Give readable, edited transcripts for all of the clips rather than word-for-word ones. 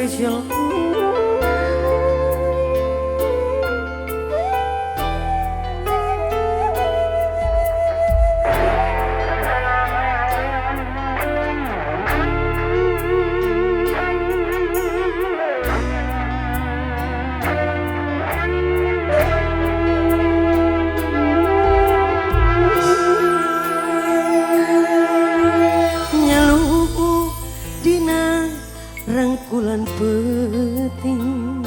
spesial. Rangkulan peting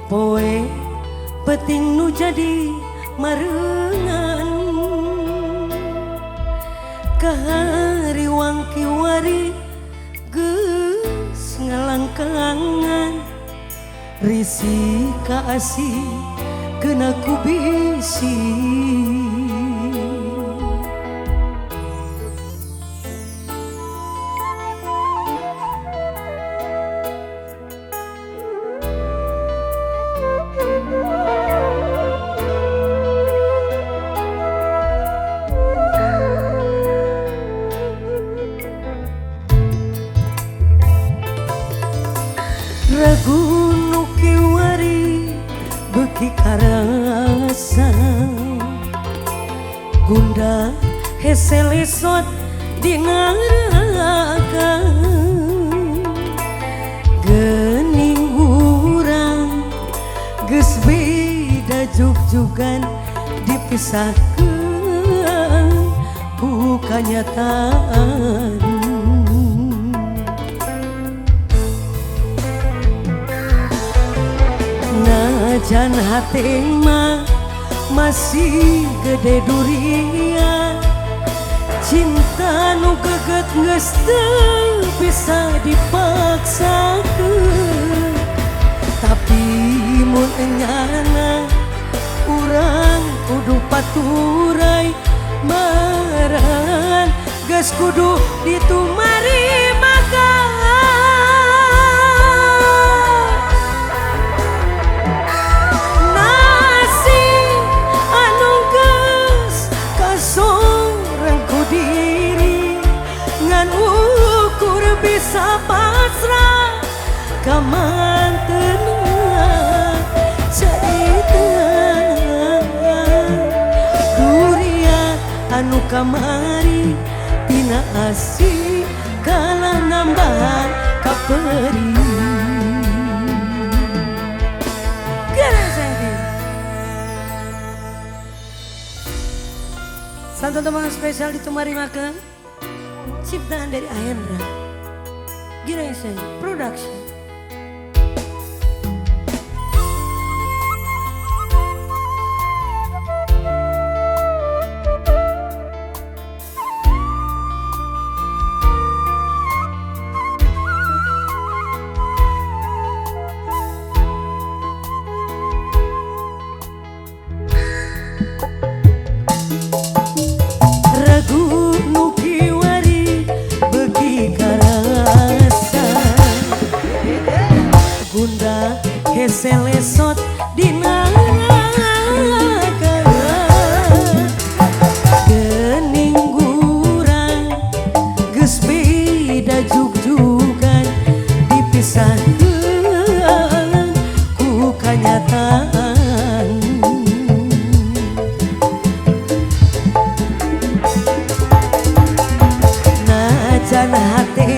poe peting nu jadi marengan kahari wangki wari geus ngalangkangan risi kaasih kena ku bisi. Ragu nu kiwari beki karasa gunda hese lesot dina neraka geuning urang geus beda jug-jugan dipisahkeun ku kanyataan. Najan hati mah masih gede durian, cinta nu geget geus teu bisa dipaksakeun. Tapi mun enyana urang kudu paturai maran geus kudu ditumari makan. Bisa pasrah kamantenan caitan durian anu kamari tina asih kalah nambahan kaperi. Santun teman spesial ditumari makan ciptaan dari Ahendra Giraisan Production. Ragu nu kiwari beki karasa gunda hese lesot dina neraka geuning urang geus beda jug-jugan dipisahkeun ku kanyataan. Najan hati